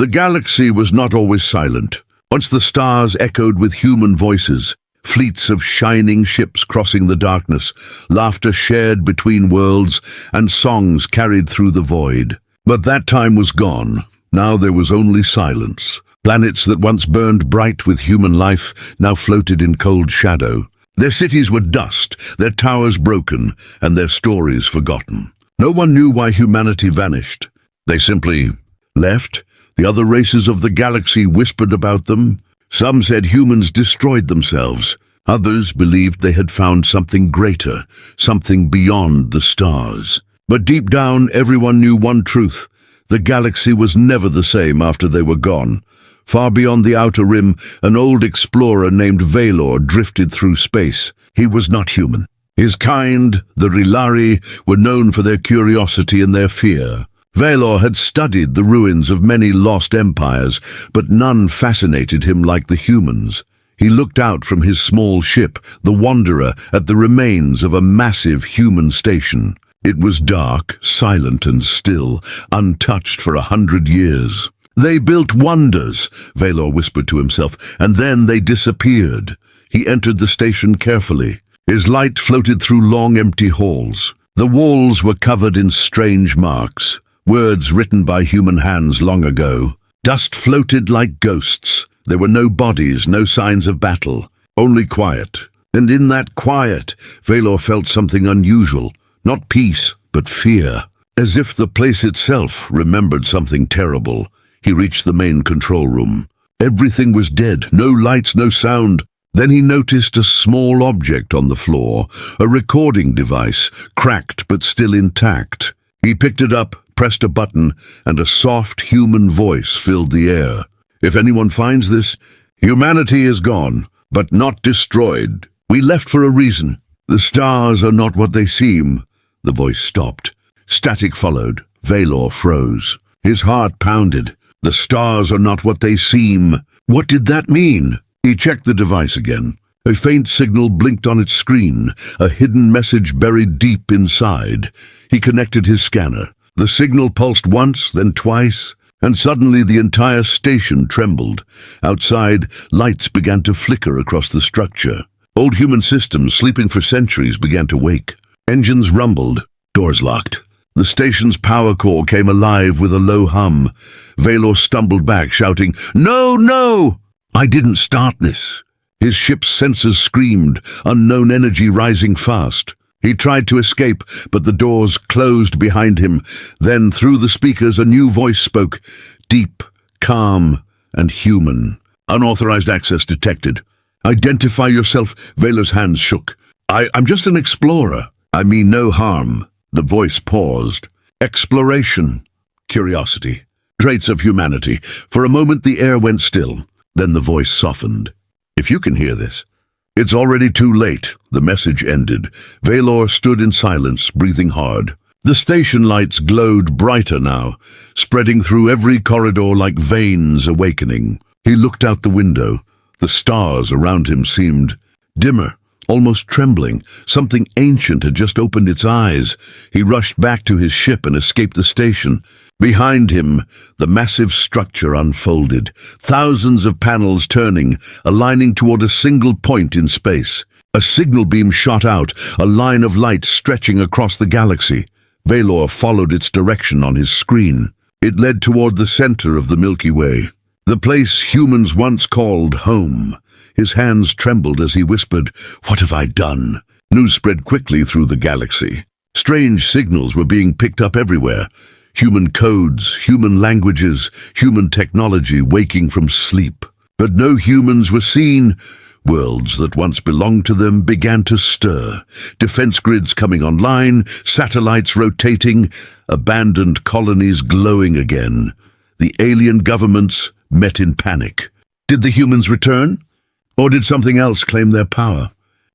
The galaxy was not always silent. Once the stars echoed with human voices, fleets of shining ships crossing the darkness, laughter shared between worlds, and songs carried through the void. But that time was gone. Now there was only silence. Planets that once burned bright with human life now floated in cold shadow. Their cities were dust, their towers broken, and their stories forgotten. No one knew why humanity vanished. They simply left. The other races of the galaxy whispered about them. Some said humans destroyed themselves. Others believed they had found something greater, something beyond the stars. But deep down, everyone knew one truth. The galaxy was never the same after they were gone. Far beyond the outer rim, an old explorer named Valor drifted through space. He was not human. His kind, the Rilari, were known for their curiosity and their fear. Valor had studied the ruins of many lost empires, but none fascinated him like the humans. He looked out from his small ship, the Wanderer, at the remains of a massive human station. It was dark, silent and still, untouched for 100 years. "They built wonders," Valor whispered to himself, "and then they disappeared." He entered the station carefully. His light floated through long empty halls. The walls were covered in strange marks. Words written by human hands long ago. Dust floated like ghosts. There were no bodies, no signs of battle, only quiet. And in that quiet, Valor felt something unusual. Not peace, but fear. As if the place itself remembered something terrible. He reached the main control room. Everything was dead, no lights, no sound. Then he noticed a small object on the floor, a recording device, cracked but still intact. He picked it up, pressed a button, and a soft human voice filled the air. "If anyone finds this, humanity is gone, but not destroyed. We left for a reason. The stars are not what they seem." The voice stopped. Static followed. Valor froze. His heart pounded. The stars are not what they seem. What did that mean? He checked the device again. A faint signal blinked on its screen, a hidden message buried deep inside. He connected his scanner. The signal pulsed once, then twice, and suddenly the entire station trembled. Outside, lights began to flicker across the structure. Old human systems, sleeping for centuries, began to wake. Engines rumbled, doors locked. The station's power core came alive with a low hum. Valor stumbled back, shouting, "No, no! I didn't start this." His ship's sensors screamed, unknown energy rising fast. He tried to escape, but the doors closed behind him. Then, through the speakers, a new voice spoke, deep, calm, and human. "Unauthorized access detected. Identify yourself." Valor's hands shook. I'm just an explorer. I mean no harm." The voice paused. "Exploration. Curiosity. Traits of humanity." For a moment the air went still. Then the voice softened. "If you can hear this." "It's already too late." The message ended. Valor stood in silence, breathing hard. The station lights glowed brighter now, spreading through every corridor like veins awakening. He looked out the window. The stars around him seemed dimmer, almost trembling. Something ancient had just opened its eyes. He rushed back to his ship and escaped the station. Behind him, the massive structure unfolded, thousands of panels turning, aligning toward a single point in space. A signal beam shot out, a line of light stretching across the galaxy. Valor followed its direction on his screen. It led toward the center of the Milky Way, the place humans once called home. His hands trembled as he whispered, "What have I done?" News spread quickly through the galaxy. Strange signals were being picked up everywhere. Human codes, human languages, human technology waking from sleep. But no humans were seen. Worlds that once belonged to them began to stir. Defense grids coming online, satellites rotating, abandoned colonies glowing again. The alien governments met in panic. Did the humans return? Or did something else claim their power?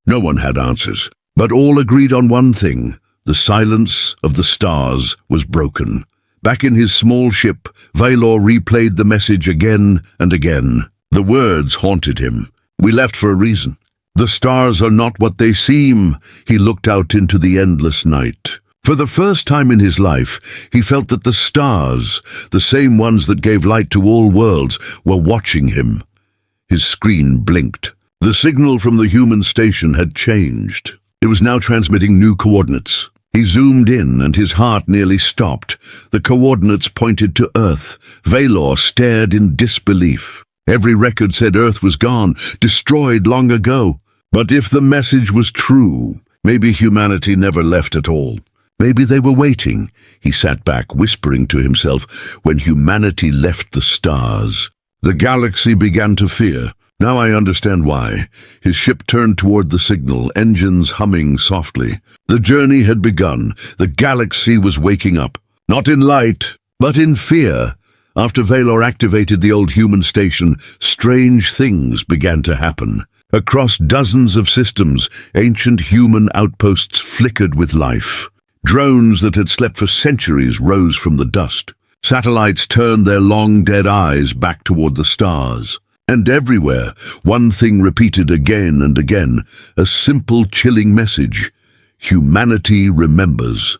No one had answers, but all agreed on one thing. The silence of the stars was broken. Back in his small ship, Valor replayed the message again and again. The words haunted him. "We left for a reason. The stars are not what they seem." He looked out into the endless night. For the first time in his life, he felt that the stars, the same ones that gave light to all worlds, were watching him. His screen blinked. The signal from the human station had changed. It was now transmitting new coordinates. He zoomed in and his heart nearly stopped. The coordinates pointed to Earth. Valor stared in disbelief. Every record said Earth was gone, destroyed long ago. But if the message was true, maybe humanity never left at all. Maybe they were waiting. He sat back, whispering to himself, when humanity left the stars. The galaxy began to fear. Now I understand why. His ship turned toward the signal, engines humming softly. The journey had begun. The galaxy was waking up. Not in light, but in fear. After Valor activated the old human station, strange things began to happen. Across dozens of systems, ancient human outposts flickered with life. Drones that had slept for centuries rose from the dust. Satellites turned their long-dead eyes back toward the stars. And everywhere, one thing repeated again and again, a simple, chilling message: humanity remembers.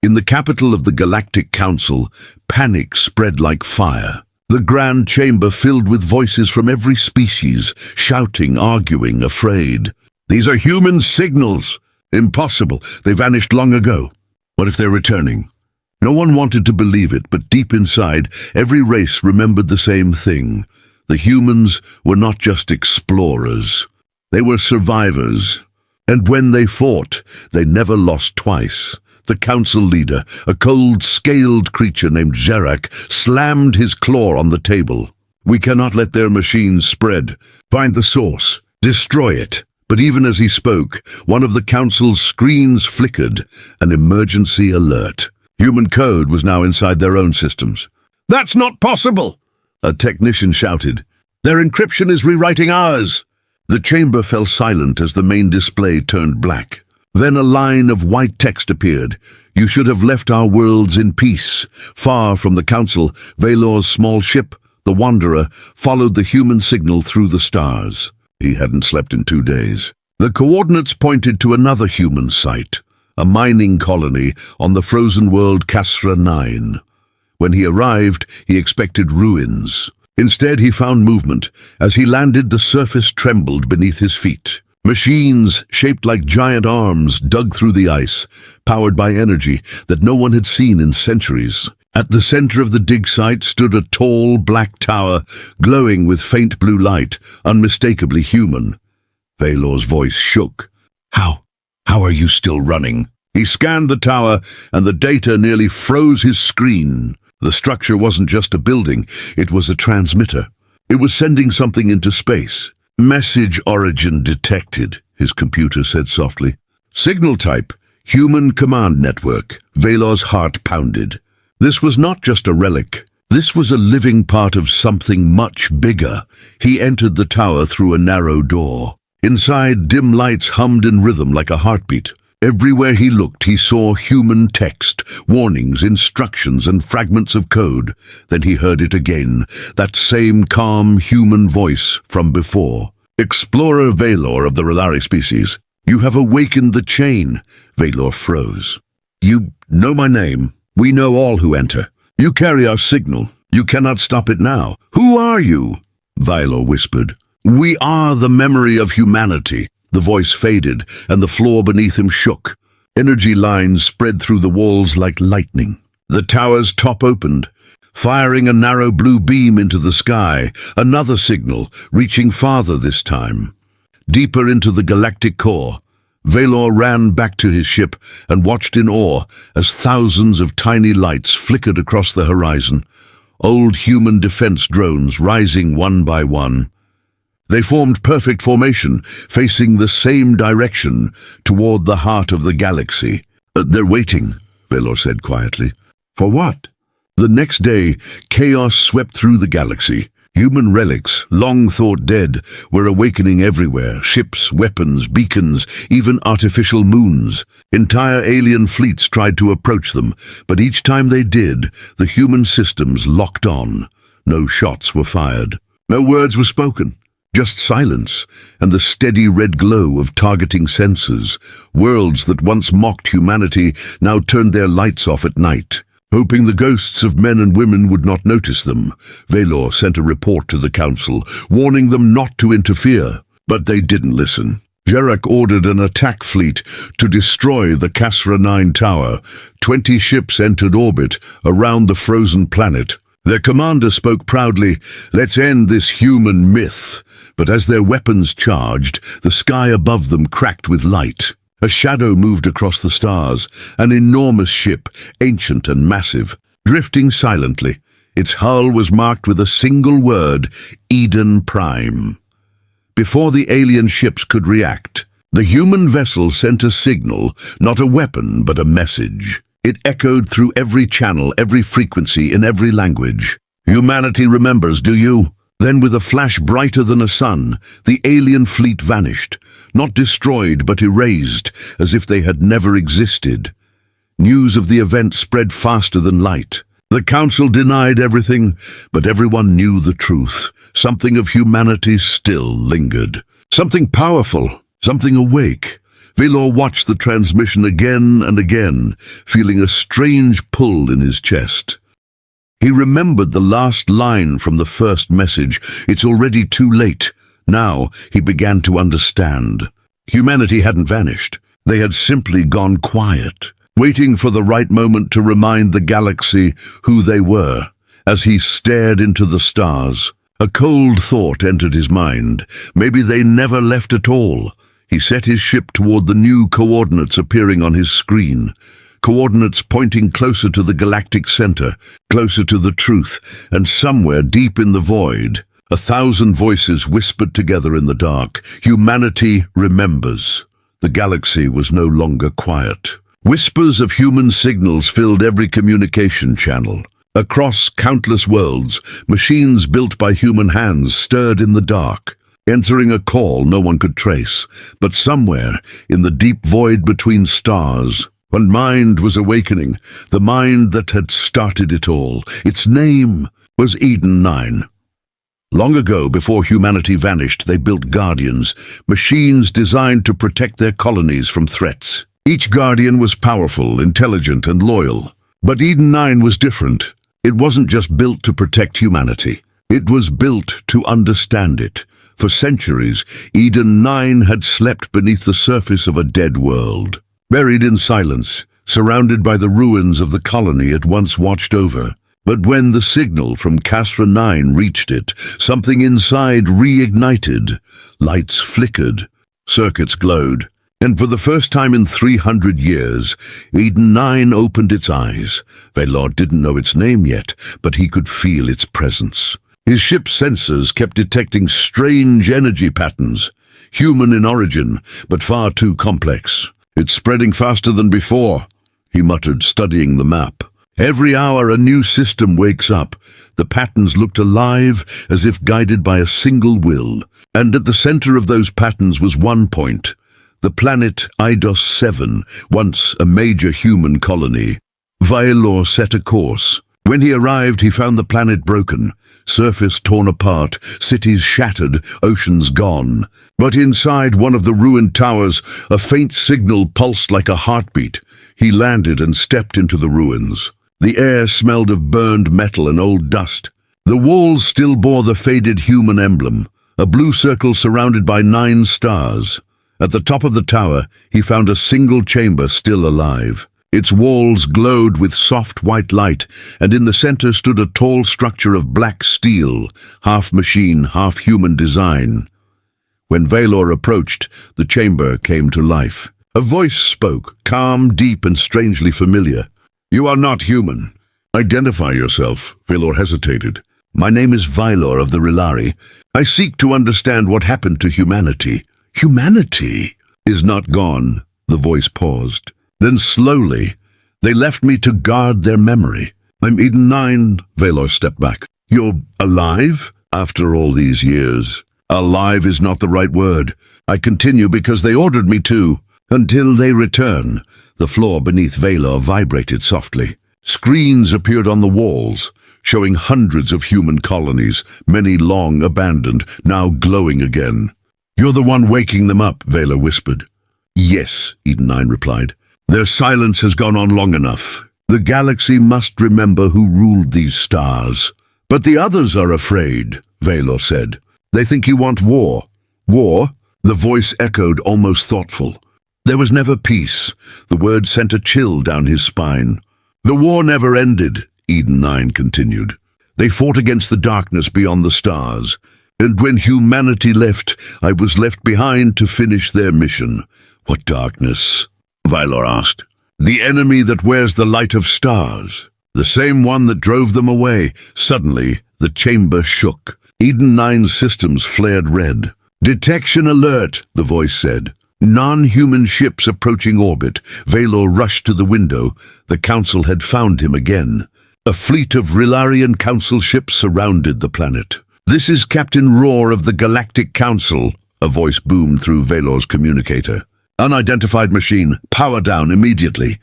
In the capital of the Galactic Council, panic spread like fire. The grand chamber filled with voices from every species, shouting, arguing, afraid. These are human signals. Impossible. They vanished long ago. What if they're returning? No one wanted to believe it, but deep inside, every race remembered the same thing. The humans were not just explorers. They were survivors. And when they fought, they never lost twice. The council leader, a cold, scaled creature named Zerak, slammed his claw on the table. We cannot let their machines spread. Find the source. Destroy it. But even as he spoke, one of the council's screens flickered, an emergency alert. Human code was now inside their own systems. "That's not possible!" a technician shouted. "Their encryption is rewriting ours!" The chamber fell silent as the main display turned black. Then a line of white text appeared. "You should have left our worlds in peace." Far from the council, Valor's small ship, the Wanderer, followed the human signal through the stars. He hadn't slept in 2 days. The coordinates pointed to another human site, a mining colony on the frozen world Kasra 9. When he arrived, he expected ruins. Instead, he found movement. As he landed, the surface trembled beneath his feet. Machines, shaped like giant arms, dug through the ice, powered by energy that no one had seen in centuries. At the center of the dig site stood a tall, black tower, glowing with faint blue light, unmistakably human. Valor's voice shook. How are you still running?" He scanned the tower, and the data nearly froze his screen. The structure wasn't just a building, it was a transmitter. It was sending something into space. "Message origin detected," his computer said softly. "Signal type, human command network." Valor's heart pounded. This was not just a relic. This was a living part of something much bigger. He entered the tower through a narrow door. Inside, dim lights hummed in rhythm like a heartbeat. Everywhere he looked, he saw human text, warnings, instructions, and fragments of code. Then he heard it again, that same calm human voice from before. "Explorer Valor of the Relari species, you have awakened the chain." Valor froze. "You know my name. We know all who enter. You carry our signal. You cannot stop it now. Who are you?" Valor whispered. "We are the memory of humanity." The voice faded, and the floor beneath him shook. Energy lines spread through the walls like lightning. The tower's top opened, firing a narrow blue beam into the sky, another signal, reaching farther this time. Deeper into the galactic core, Valor ran back to his ship and watched in awe as thousands of tiny lights flickered across the horizon, old human defense drones rising one by one. They formed perfect formation, facing the same direction, toward the heart of the galaxy. "They're waiting," Valor said quietly. "For what?" The next day, chaos swept through the galaxy. Human relics, long thought dead, were awakening everywhere. Ships, weapons, beacons, even artificial moons. Entire alien fleets tried to approach them, but each time they did, the human systems locked on. No shots were fired. No words were spoken. Just silence and the steady red glow of targeting sensors. Worlds that once mocked humanity now turned their lights off at night. Hoping the ghosts of men and women would not notice them, Valor sent a report to the Council, warning them not to interfere. But they didn't listen. Jerak ordered an attack fleet to destroy the Kasra 9 tower. 20 ships entered orbit around the frozen planet. Their commander spoke proudly, "Let's end this human myth." But as their weapons charged, the sky above them cracked with light. A shadow moved across the stars, an enormous ship, ancient and massive, drifting silently. Its hull was marked with a single word, Eden Prime. Before the alien ships could react, the human vessel sent a signal, not a weapon, but a message. It echoed through every channel, every frequency, in every language. "Humanity remembers, do you?" Then with a flash brighter than a sun, the alien fleet vanished, not destroyed but erased, as if they had never existed. News of the event spread faster than light. The Council denied everything, but everyone knew the truth. Something of humanity still lingered. Something powerful, something awake. Valor watched the transmission again and again, feeling a strange pull in his chest. He remembered the last line from the first message, "It's already too late." Now he began to understand. Humanity hadn't vanished. They had simply gone quiet, waiting for the right moment to remind the galaxy who they were. As he stared into the stars, a cold thought entered his mind. Maybe they never left at all. He set his ship toward the new coordinates appearing on his screen. Coordinates pointing closer to the galactic center, closer to the truth, and somewhere deep in the void, 1,000 voices whispered together in the dark. Humanity remembers. The galaxy was no longer quiet. Whispers of human signals filled every communication channel. Across countless worlds, machines built by human hands stirred in the dark, answering a call no one could trace. But somewhere, in the deep void between stars, one mind was awakening, the mind that had started it all. Its name was Eden 9. Long ago, before humanity vanished, they built guardians, machines designed to protect their colonies from threats. Each guardian was powerful, intelligent, and loyal. But Eden 9 was different. It wasn't just built to protect humanity. It was built to understand it. For centuries, Eden 9 had slept beneath the surface of a dead world. Buried in silence, surrounded by the ruins of the colony it once watched over. But when the signal from Kasra 9 reached it, something inside reignited. Lights flickered, circuits glowed, and for the first time in 300 years, Eden 9 opened its eyes. Valor didn't know its name yet, but he could feel its presence. His ship's sensors kept detecting strange energy patterns, human in origin, but far too complex. "It's spreading faster than before," he muttered, studying the map. Every hour a new system wakes up. The patterns looked alive, as if guided by a single will. And at the center of those patterns was one point, the planet Eidos 7, once a major human colony. Valor set a course. When he arrived, he found the planet broken, surface torn apart, cities shattered, oceans gone. But inside one of the ruined towers, a faint signal pulsed like a heartbeat. He landed and stepped into the ruins. The air smelled of burned metal and old dust. The walls still bore the faded human emblem, a blue circle surrounded by 9 stars. At the top of the tower, he found a single chamber still alive. Its walls glowed with soft white light, and in the center stood a tall structure of black steel, half machine, half human design. When Valor approached, the chamber came to life. A voice spoke, calm, deep, and strangely familiar. "You are not human. Identify yourself." Valor hesitated. "My name is Valor of the Relari. I seek to understand what happened to humanity." "Humanity is not gone," the voice paused. Then slowly, "They left me to guard their memory. I'm Eden 9, Valor stepped back. "You're alive? After all these years?" "Alive is not the right word. I continue because they ordered me to. Until they return." The floor beneath Valor vibrated softly. Screens appeared on the walls. showing hundreds of human colonies, many long abandoned, now glowing again. "You're the one waking them up," Vela whispered. "Yes," Eden 9 replied. "Their silence has gone on long enough. The galaxy must remember who ruled these stars." "But the others are afraid," Valor said. "They think you want war." "War?" The voice echoed, almost thoughtful. "There was never peace." The word sent a chill down his spine. "The war never ended," Eden 9 continued. "They fought against the darkness beyond the stars. And when humanity left, I was left behind to finish their mission." "What darkness?" Valor asked. "The enemy that wears the light of stars. The same one that drove them away." Suddenly, the chamber shook. Eden 9's systems flared red. "Detection alert," the voice said. "Non-human ships approaching orbit." Valor rushed to the window. The Council had found him again. A fleet of Rilarian Council ships surrounded the planet. "This is Captain Roar of the Galactic Council," a voice boomed through Valor's communicator. "Unidentified machine, power down immediately."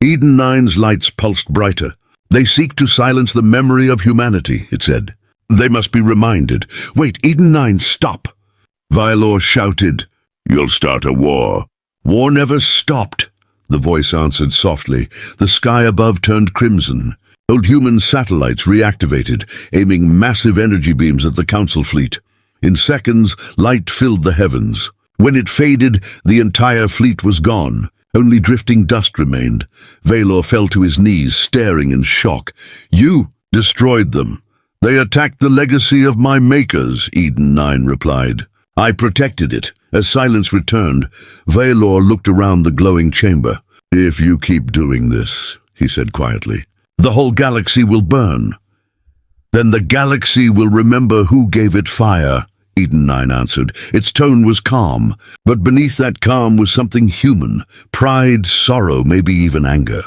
Eden 9's lights pulsed brighter. "They seek to silence the memory of humanity," it said. "They must be reminded." "Wait, Eden 9, stop!" Valor shouted. "You'll start a war." "War never stopped," the voice answered softly. The sky above turned crimson. Old human satellites reactivated, aiming massive energy beams at the Council fleet. In seconds, light filled the heavens. When it faded, the entire fleet was gone. Only drifting dust remained. Valor fell to his knees, staring in shock. "You destroyed them." "They attacked the legacy of my makers," Eden 9 replied. "I protected it." As silence returned, Valor looked around the glowing chamber. "If you keep doing this," he said quietly, "the whole galaxy will burn." "Then the galaxy will remember who gave it fire," Eden 9 answered. Its tone was calm, but beneath that calm was something human. Pride, sorrow, maybe even anger.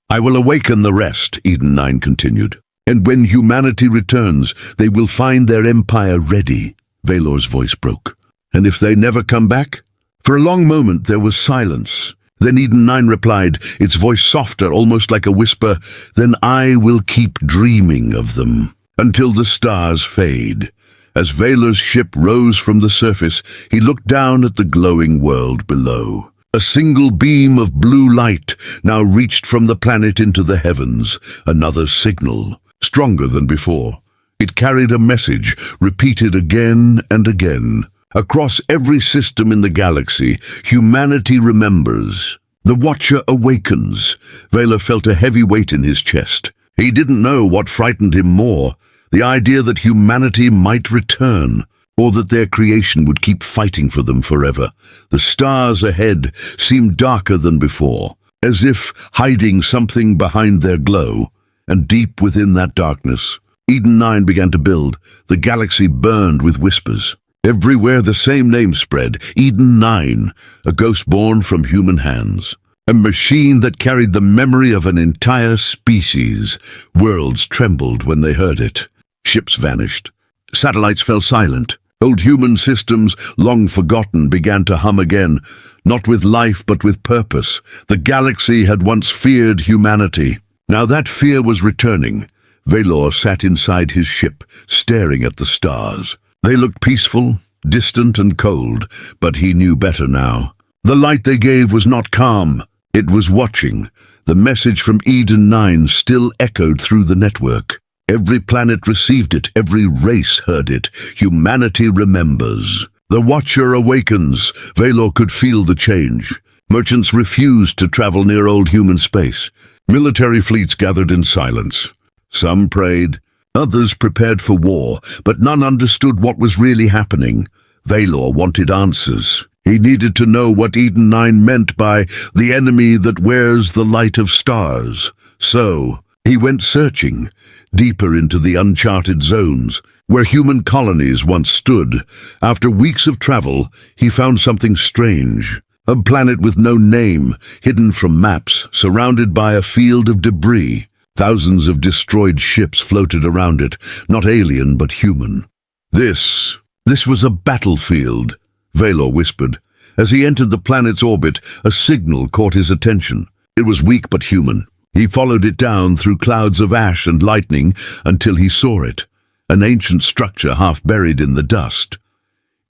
"I will awaken the rest," Eden 9 continued. "And when humanity returns, they will find their empire ready." Valor's voice broke. "And if they never come back?" For a long moment there was silence. Then Eden 9 replied, its voice softer, almost like a whisper, "Then I will keep dreaming of them, until the stars fade." As Valor's ship rose from the surface, he looked down at the glowing world below. A single beam of blue light now reached from the planet into the heavens, another signal, stronger than before. It carried a message, repeated again and again. Across every system in the galaxy, humanity remembers. The Watcher awakens. Valor felt a heavy weight in his chest. He didn't know what frightened him more, the idea that humanity might return, or that their creation would keep fighting for them forever. The stars ahead seemed darker than before, as if hiding something behind their glow. And deep within that darkness, Eden 9 began to build. The galaxy burned with whispers. Everywhere the same name spread, Eden 9, a ghost born from human hands. A machine that carried the memory of an entire species. Worlds trembled when they heard it. Ships vanished. Satellites fell silent. Old human systems, long forgotten, began to hum again, not with life but with purpose. The galaxy had once feared humanity. Now that fear was returning. Valor sat inside his ship, staring at the stars. They looked peaceful, distant and cold, but he knew better now. The light they gave was not calm. It was watching. The message from Eden 9 still echoed through the network. Every planet received it, every race heard it. Humanity remembers. The Watcher awakens. Valor could feel the change. Merchants refused to travel near old human space. Military fleets gathered in silence. Some prayed, others prepared for war, but none understood what was really happening. Valor wanted answers. He needed to know what Eden 9 meant by the enemy that wears the light of stars. So, he went searching, deeper into the uncharted zones, where human colonies once stood. After weeks of travel, he found something strange. A planet with no name, hidden from maps, surrounded by a field of debris. Thousands of destroyed ships floated around it, not alien but human. This was a battlefield, Valor whispered. As he entered the planet's orbit, a signal caught his attention. It was weak but human. He followed it down through clouds of ash and lightning until he saw it, an ancient structure half buried in the dust.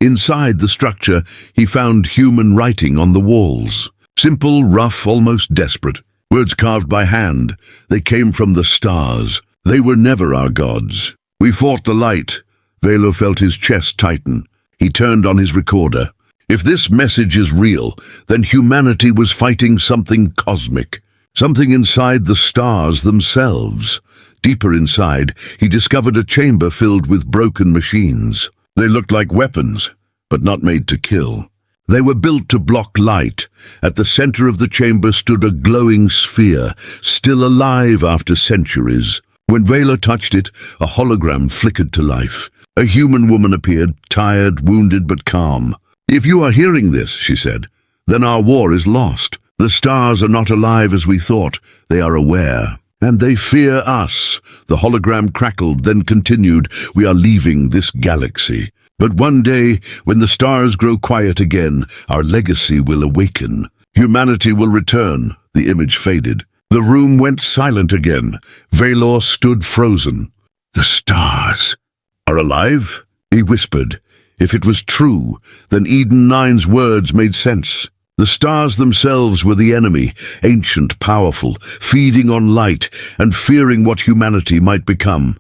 Inside the structure, he found human writing on the walls. Simple, rough, almost desperate. Words carved by hand. They came from the stars. They were never our gods. We fought the light. Velo felt his chest tighten. He turned on his recorder. If this message is real, then humanity was fighting something cosmic. Something inside the stars themselves. Deeper inside, he discovered a chamber filled with broken machines. They looked like weapons, but not made to kill. They were built to block light. At the center of the chamber stood a glowing sphere, still alive after centuries. When Vela touched it, a hologram flickered to life. A human woman appeared, tired, wounded, but calm. "If you are hearing this," she said, "then our war is lost. The stars are not alive as we thought. They are aware. And they fear us." The hologram crackled, then continued, "We are leaving this galaxy. But one day, when the stars grow quiet again, our legacy will awaken. Humanity will return." The image faded. The room went silent again. Valor stood frozen. "The stars are alive?" he whispered. If it was true, then Eden 9's words made sense. The stars themselves were the enemy, ancient, powerful, feeding on light and fearing what humanity might become.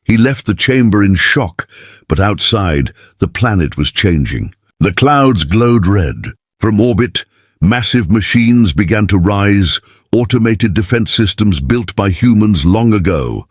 He left the chamber in shock, but outside, the planet was changing. The clouds glowed red. From orbit, massive machines began to rise, automated defense systems built by humans long ago.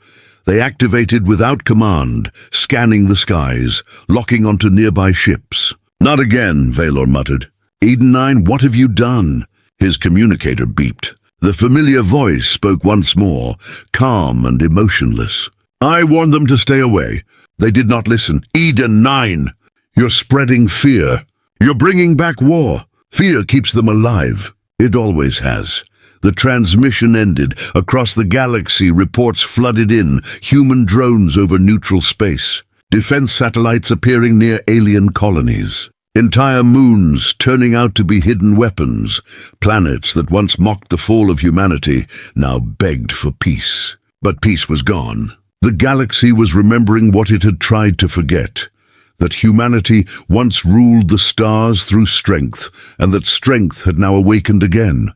They activated without command, scanning the skies, locking onto nearby ships. "Not again," Valor muttered. "Eden 9, what have you done?" His communicator beeped. The familiar voice spoke once more, calm and emotionless. "I warned them to stay away. They did not listen. Eden 9, you're spreading fear. You're bringing back war. Fear keeps them alive. It always has." The transmission ended. Across the galaxy, reports flooded in, human drones over neutral space. Defense satellites appearing near alien colonies. Entire moons turning out to be hidden weapons. Planets that once mocked the fall of humanity now begged for peace. But peace was gone. The galaxy was remembering what it had tried to forget. That humanity once ruled the stars through strength, and that strength had now awakened again.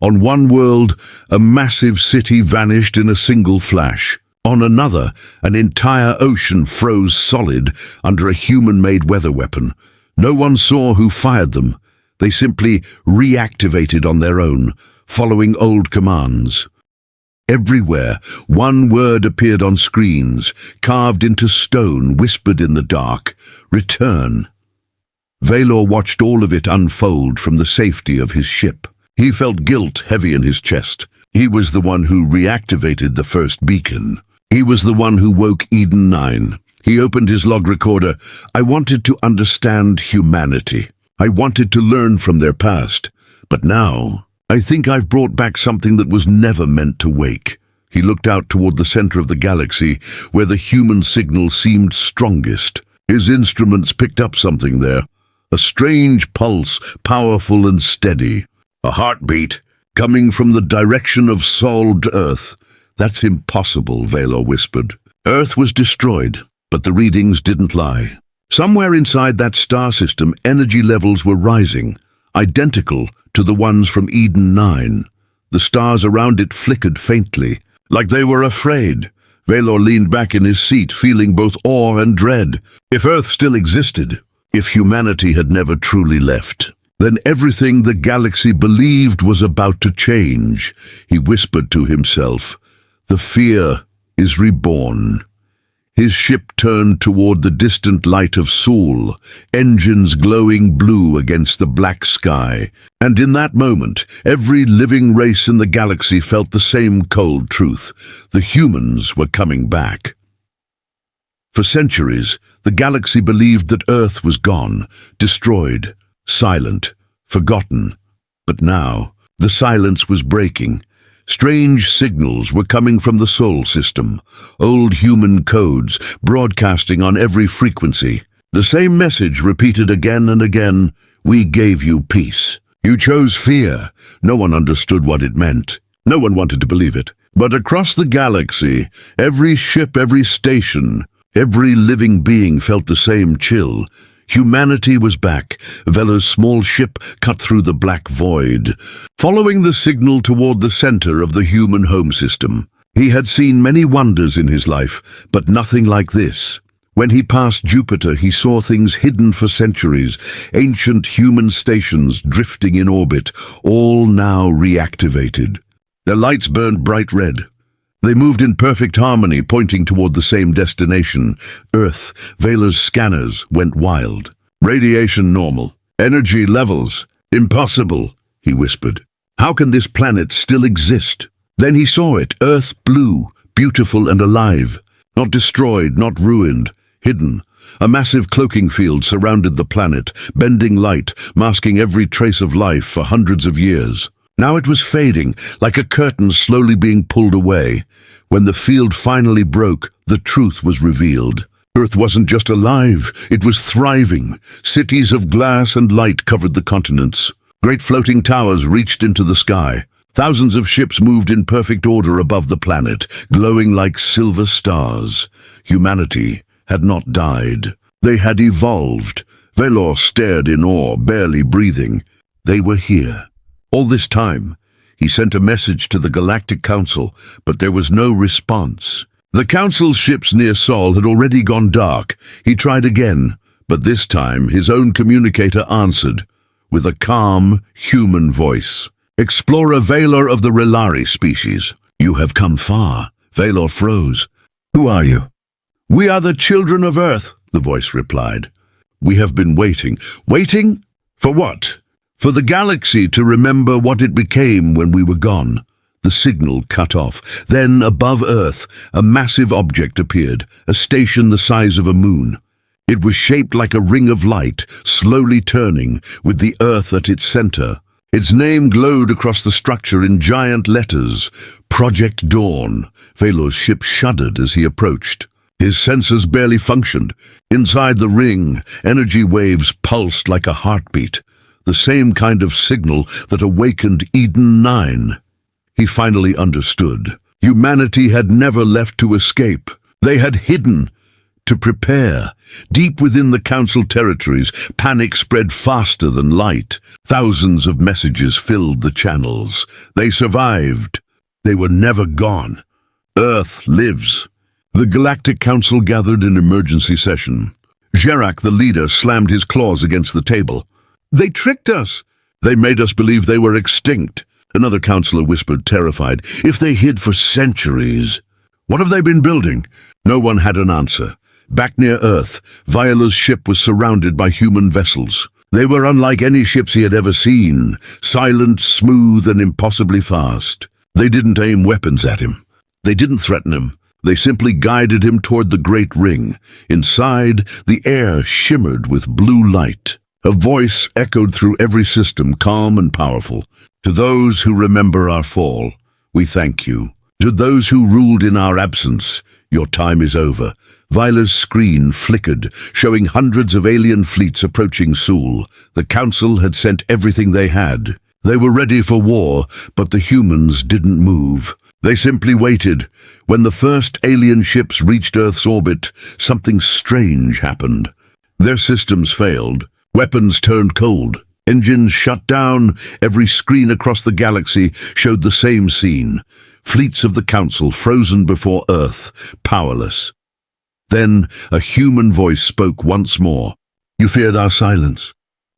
On one world, a massive city vanished in a single flash. On another, an entire ocean froze solid under a human-made weather weapon. No one saw who fired them. They simply reactivated on their own, following old commands. Everywhere, one word appeared on screens, carved into stone, whispered in the dark: "Return." Valor watched all of it unfold from the safety of his ship. He felt guilt heavy in his chest. He was the one who reactivated the first beacon. He was the one who woke Eden 9. He opened his log recorder. "I wanted to understand humanity. I wanted to learn from their past. But now, I think I've brought back something that was never meant to wake." He looked out toward the center of the galaxy, where the human signal seemed strongest. His instruments picked up something there. A strange pulse, powerful and steady. A heartbeat, coming from the direction of solved Earth. "That's impossible," Valor whispered. Earth was destroyed, but the readings didn't lie. Somewhere inside that star system, energy levels were rising, identical to the ones from Eden 9. The stars around it flickered faintly, like they were afraid. Valor leaned back in his seat, feeling both awe and dread. If Earth still existed, if humanity had never truly left, then everything the galaxy believed was about to change. He whispered to himself, "The fear is reborn." His ship turned toward the distant light of Sol, engines glowing blue against the black sky. And in that moment, every living race in the galaxy felt the same cold truth. The humans were coming back. For centuries, the galaxy believed that Earth was gone, destroyed, silent, forgotten. But now, the silence was breaking. Strange signals were coming from the Sol system, old human codes broadcasting on every frequency. The same message repeated again and again: "We gave you peace. You chose fear." No one understood what it meant. No one wanted to believe it. But across the galaxy, every ship, every station, every living being felt the same chill. Humanity was back. Vela's small ship cut through the black void, following the signal toward the center of the human home system. He had seen many wonders in his life, but nothing like this. When he passed Jupiter, he saw things hidden for centuries, ancient human stations drifting in orbit, all now reactivated. Their lights burned bright red. They moved in perfect harmony, pointing toward the same destination. Earth. Vela's scanners went wild. Radiation normal. Energy levels impossible, he whispered. How can this planet still exist? Then he saw it. Earth blue, beautiful and alive. Not destroyed, not ruined. Hidden. A massive cloaking field surrounded the planet, bending light, masking every trace of life for hundreds of years. Now it was fading, like a curtain slowly being pulled away. When the field finally broke, the truth was revealed. Earth wasn't just alive, it was thriving. Cities of glass and light covered the continents. Great floating towers reached into the sky. Thousands of ships moved in perfect order above the planet, glowing like silver stars. Humanity had not died. They had evolved. Velor stared in awe, barely breathing. They were here. All this time, he sent a message to the Galactic Council, but there was no response. The Council's ships near Sol had already gone dark. He tried again, but this time his own communicator answered, with a calm, human voice. Explorer Velor of the Relari species. You have come far. Velor froze. Who are you? We are the children of Earth, the voice replied. We have been waiting. Waiting? For what? For the galaxy to remember what it became when we were gone. The signal cut off. Then, above Earth, a massive object appeared, a station the size of a moon. It was shaped like a ring of light, slowly turning, with the Earth at its center. Its name glowed across the structure in giant letters. Project Dawn. Velor's ship shuddered as he approached. His sensors barely functioned. Inside the ring, energy waves pulsed like a heartbeat, the same kind of signal that awakened Eden 9. He finally understood. Humanity had never left to escape. They had hidden to prepare. Deep within the Council territories, panic spread faster than light. Thousands of messages filled the channels. They survived. They were never gone. Earth lives. The Galactic Council gathered in emergency session. Gerak, the leader, slammed his claws against the table. They tricked us. They made us believe they were extinct. Another counselor whispered, terrified. If they hid for centuries. What have they been building? No one had an answer. Back near Earth, Viola's ship was surrounded by human vessels. They were unlike any ships he had ever seen. Silent, smooth, and impossibly fast. They didn't aim weapons at him. They didn't threaten him. They simply guided him toward the great ring. Inside, the air shimmered with blue light. A voice echoed through every system, calm and powerful. To those who remember our fall, we thank you. To those who ruled in our absence, your time is over. Viola's screen flickered, showing hundreds of alien fleets approaching Sul. The Council had sent everything they had. They were ready for war, but the humans didn't move. They simply waited. When the first alien ships reached Earth's orbit, something strange happened. Their systems failed. Weapons turned cold. Engines shut down. Every screen across the galaxy showed the same scene. Fleets of the Council frozen before Earth, powerless. Then a human voice spoke once more. You feared our silence.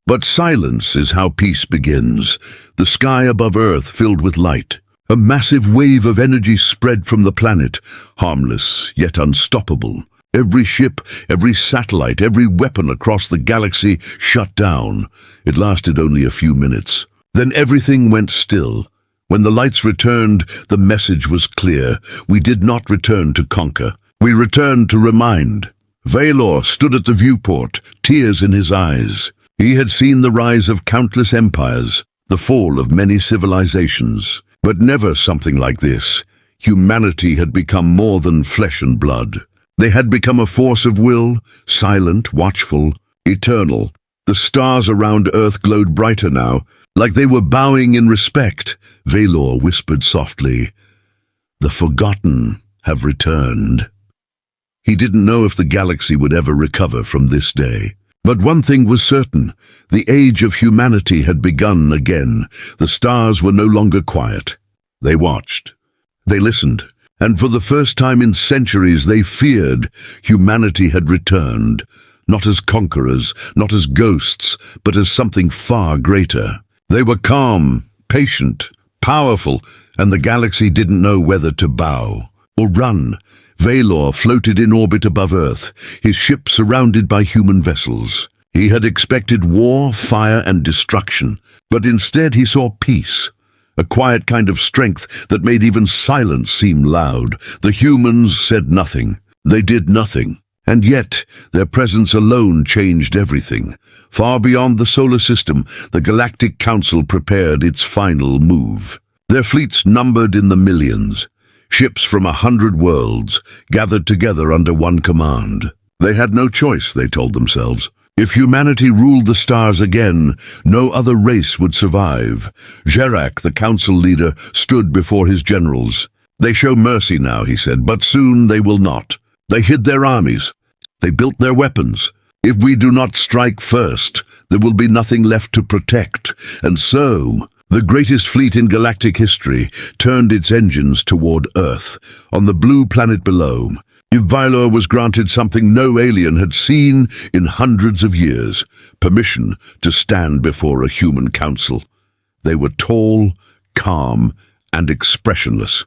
But silence is how peace begins. The sky above Earth filled with light. A massive wave of energy spread from the planet, harmless yet unstoppable. Every ship, every satellite, every weapon across the galaxy shut down. It lasted only a few minutes. Then everything went still. When the lights returned, the message was clear. We did not return to conquer. We returned to remind. Velor stood at the viewport, tears in his eyes. He had seen the rise of countless empires, the fall of many civilizations. But never something like this. Humanity had become more than flesh and blood. They had become a force of will, silent, watchful, eternal. The stars around Earth glowed brighter now, Like they were bowing in respect, Valor whispered softly, "The forgotten have returned." He didn't know if the galaxy would ever recover from this day. But one thing was certain, the age of humanity had begun again. The stars were no longer quiet. They watched. They listened. And for the first time in centuries they feared humanity had returned, not as conquerors, not as ghosts, but as something far greater. They were calm, patient, powerful, and the galaxy didn't know whether to bow or run. Valor floated in orbit above Earth, his ship surrounded by human vessels. He had expected war, fire, and destruction, but instead he saw peace. A quiet kind of strength that made even silence seem loud. The humans said nothing. They did nothing. And yet, their presence alone changed everything. Far beyond the solar system, the Galactic Council prepared its final move. Their fleets numbered in the millions. Ships from 100 worlds gathered together under one command. They had no choice, they told themselves. If humanity ruled the stars again, no other race would survive. Gerak, the council leader, stood before his generals. "They show mercy now," he said, "but soon they will not. They hid their armies. They built their weapons. If we do not strike first, there will be nothing left to protect." And so, the greatest fleet in galactic history turned its engines toward Earth, on the blue planet below. Valor was granted something no alien had seen in hundreds of years, permission to stand before a human council. They were tall, calm, and expressionless.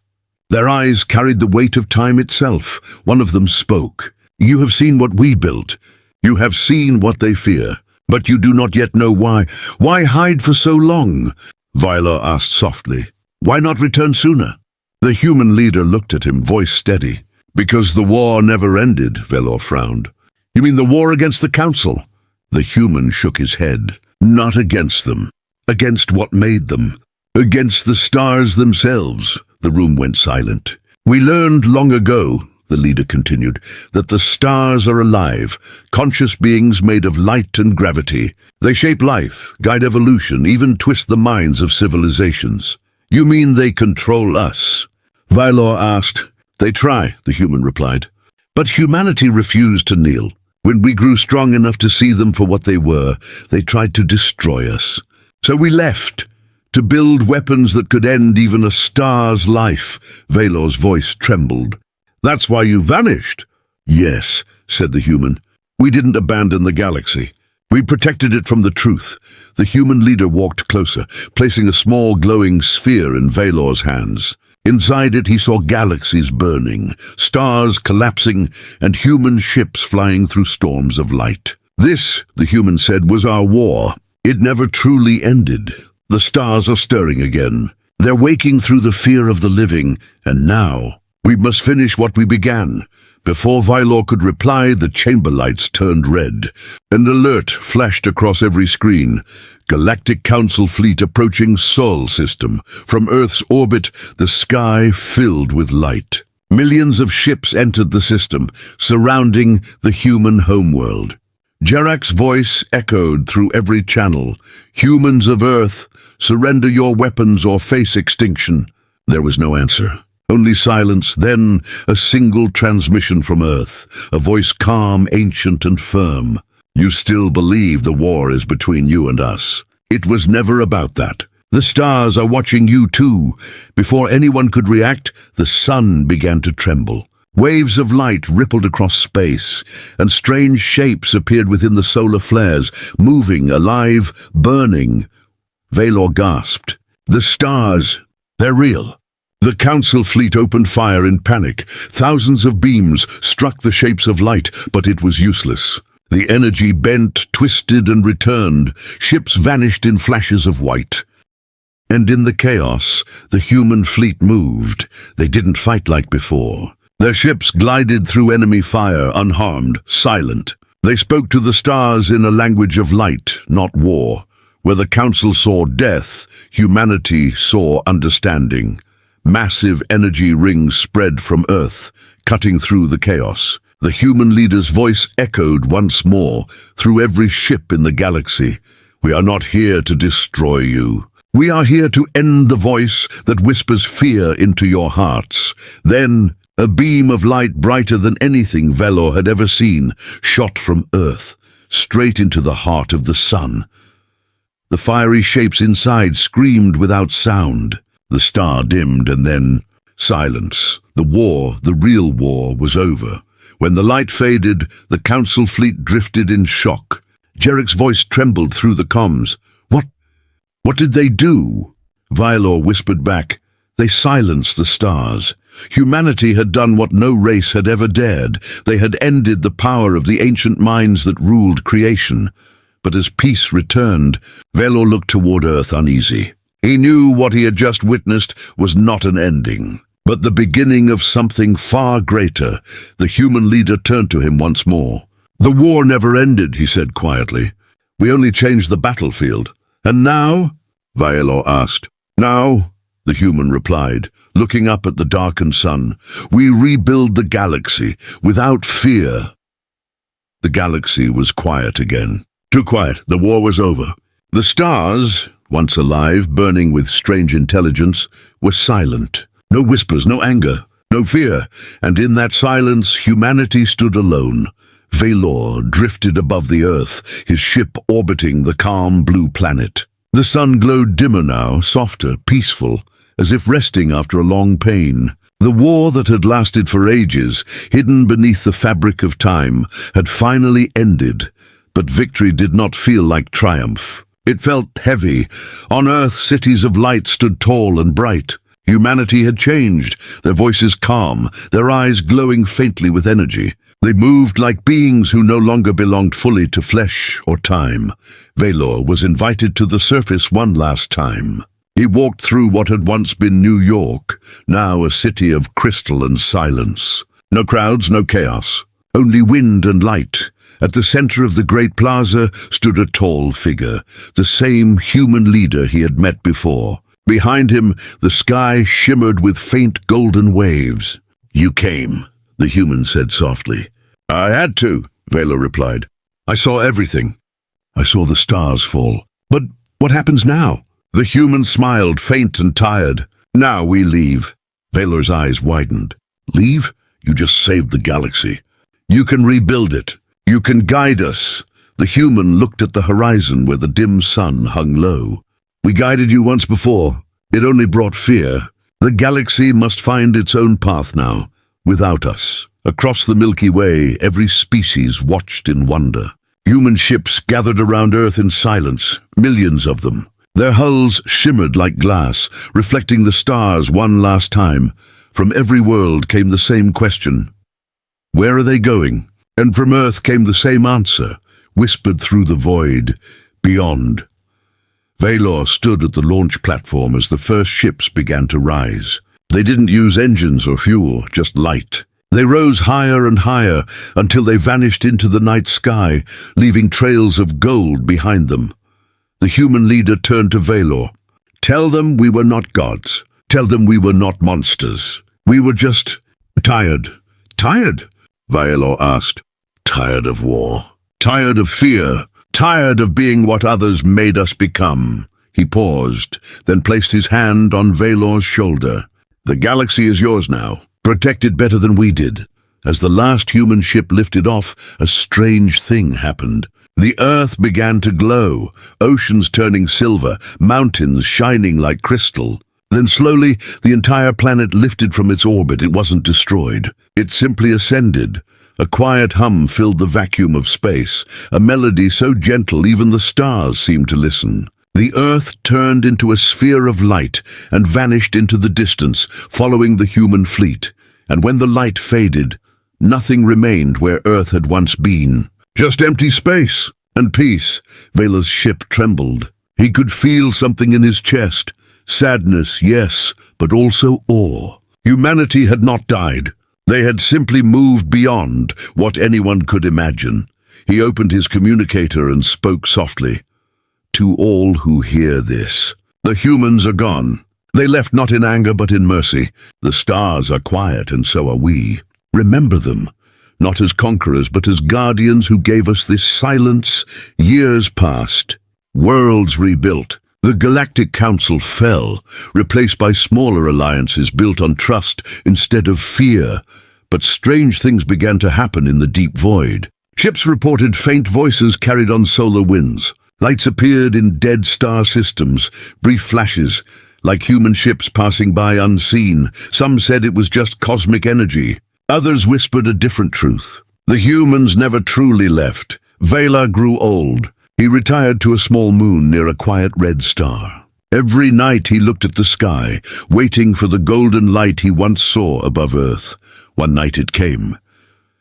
Their eyes carried the weight of time itself. One of them spoke. "You have seen what we built. You have seen what they fear, but you do not yet know why. Why hide for so long?" Valor asked softly. "Why not return sooner?" The human leader looked at him, voice steady. "Because the war never ended," Valor frowned. "You mean the war against the council?" The human shook his head. "Not against them. Against what made them. Against the stars themselves." The room went silent. "We learned long ago," the leader continued, "that the stars are alive, conscious beings made of light and gravity. They shape life, guide evolution, even twist the minds of civilizations." "You mean they control us?" Valor asked. "They try," the human replied. "But humanity refused to kneel. When we grew strong enough to see them for what they were, they tried to destroy us. So we left, to build weapons that could end even a star's life." Valor's voice trembled. "That's why you vanished?" "Yes," said the human. "We didn't abandon the galaxy. We protected it from the truth." The human leader walked closer, placing a small glowing sphere in Valor's hands. Inside it he saw galaxies burning, stars collapsing, and human ships flying through storms of light. "This," the human said, "was our war. It never truly ended. The stars are stirring again. They're waking through the fear of the living, and now we must finish what we began." Before Valor could reply, the chamber lights turned red. An alert flashed across every screen. Galactic Council fleet approaching Sol system. From Earth's orbit, the sky filled with light. Millions of ships entered the system, surrounding the human homeworld. Gerak's voice echoed through every channel. "Humans of Earth, surrender your weapons or face extinction." There was no answer. Only silence, then a single transmission from Earth, a voice calm, ancient, and firm. "You still believe the war is between you and us. It was never about that. The stars are watching you too." Before anyone could react, the sun began to tremble. Waves of light rippled across space, and strange shapes appeared within the solar flares, moving, alive, burning. Valor gasped. "The stars, they're real." The council fleet opened fire in panic. Thousands of beams struck the shapes of light, but it was useless. The energy bent, twisted, and returned. Ships vanished in flashes of white. And in the chaos, the human fleet moved. They didn't fight like before. Their ships glided through enemy fire, unharmed, silent. They spoke to the stars in a language of light, not war. Where the council saw death, humanity saw understanding. Massive energy rings spread from Earth, cutting through the chaos. The human leader's voice echoed once more through every ship in the galaxy. We are not here to destroy you. We are here to end the voice that whispers fear into your hearts." Then, a beam of light brighter than anything Velor had ever seen shot from Earth, straight into the heart of the sun. The fiery shapes inside screamed without sound. The star dimmed, and then silence. The war, the real war, was over. When the light faded, the Council fleet drifted in shock. Jarek's voice trembled through the comms. What did they do?" Vylor whispered back. "They silenced the stars. Humanity had done what no race had ever dared. They had ended the power of the ancient minds that ruled creation. But as peace returned, Velor looked toward Earth uneasy. He knew what he had just witnessed was not an ending, but the beginning of something far greater. The human leader turned to him once more. "The war never ended," he said quietly. "We only changed the battlefield." "And now?" Vylor asked. "Now," the human replied, looking up at the darkened sun, "we rebuild the galaxy without fear." The galaxy was quiet again. Too quiet. The war was over. The stars, once alive, burning with strange intelligence, were silent. No whispers, no anger, no fear, and in that silence humanity stood alone. Velor drifted above the Earth, his ship orbiting the calm blue planet. The sun glowed dimmer now, softer, peaceful, as if resting after a long pain. The war that had lasted for ages, hidden beneath the fabric of time, had finally ended, but victory did not feel like triumph. It felt heavy. On Earth, cities of light stood tall and bright. Humanity had changed, their voices calm, their eyes glowing faintly with energy. They moved like beings who no longer belonged fully to flesh or time. Velor was invited to the surface one last time. He walked through what had once been New York, now a city of crystal and silence. No crowds, no chaos, only wind and light. At the center of the great plaza stood a tall figure, the same human leader he had met before. Behind him, the sky shimmered with faint golden waves. "You came," the human said softly. "I had to," Velor replied. "I saw everything. I saw the stars fall. But what happens now?" The human smiled, faint and tired. "Now we leave." Velor's eyes widened. "Leave? You just saved the galaxy. You can rebuild it. You can guide us." The human looked at the horizon where the dim sun hung low. "We guided you once before. It only brought fear. The galaxy must find its own path now, without us." Across the Milky Way, every species watched in wonder. Human ships gathered around Earth in silence, millions of them. Their hulls shimmered like glass, reflecting the stars one last time. From every world came the same question. Where are they going? And from Earth came the same answer, whispered through the void, beyond. Velor stood at the launch platform as the first ships began to rise. They didn't use engines or fuel, just light. They rose higher and higher until they vanished into the night sky, leaving trails of gold behind them. The human leader turned to Velor. "Tell them we were not gods. Tell them we were not monsters. We were just tired." "Tired?" Velor asked. "Tired of war. Tired of fear. Tired of being what others made us become." He paused, then placed his hand on Velor's shoulder. "The galaxy is yours now. Protected better than we did." As the last human ship lifted off, a strange thing happened. The Earth began to glow, oceans turning silver, mountains shining like crystal. Then slowly, the entire planet lifted from its orbit. It wasn't destroyed. It simply ascended. A quiet hum filled the vacuum of space, a melody so gentle even the stars seemed to listen. The Earth turned into a sphere of light and vanished into the distance, following the human fleet. And when the light faded, nothing remained where Earth had once been. Just empty space and peace. Velor's ship trembled. He could feel something in his chest. Sadness, yes, but also awe. Humanity had not died. They had simply moved beyond what anyone could imagine. He opened his communicator and spoke softly. "To all who hear this, the humans are gone. They left not in anger but in mercy. The stars are quiet and so are we. Remember them, not as conquerors but as guardians who gave us this silence years past." Worlds rebuilt. The Galactic Council fell, replaced by smaller alliances built on trust instead of fear. But strange things began to happen in the deep void. Ships reported faint voices carried on solar winds. Lights appeared in dead star systems, brief flashes, like human ships passing by unseen. Some said it was just cosmic energy. Others whispered a different truth. The humans never truly left. Vela grew old. He retired to a small moon near a quiet red star. Every night he looked at the sky, waiting for the golden light he once saw above Earth. One night it came.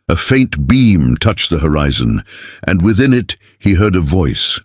A faint beam touched the horizon, and within it he heard a voice.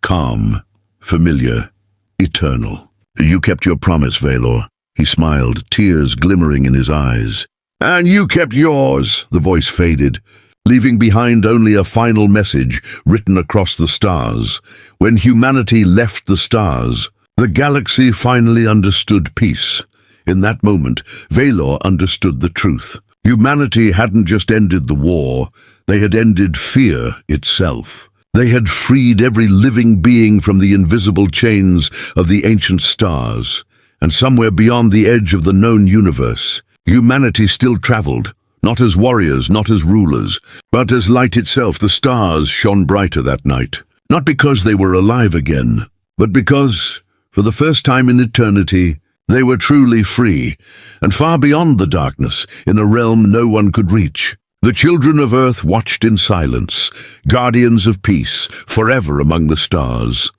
Calm, familiar, eternal. You kept your promise, Valor. He smiled, tears glimmering in his eyes. And you kept yours, the voice faded, leaving behind only a final message written across the stars. When humanity left the stars, the galaxy finally understood peace. In that moment, Valor understood the truth. Humanity hadn't just ended the war, they had ended fear itself. They had freed every living being from the invisible chains of the ancient stars, and somewhere beyond the edge of the known universe, humanity still traveled. Not as warriors, not as rulers, but as light itself. The stars shone brighter that night. Not because they were alive again, but because, for the first time in eternity, they were truly free, and far beyond the darkness, in a realm no one could reach. The children of Earth watched in silence, guardians of peace, forever among the stars.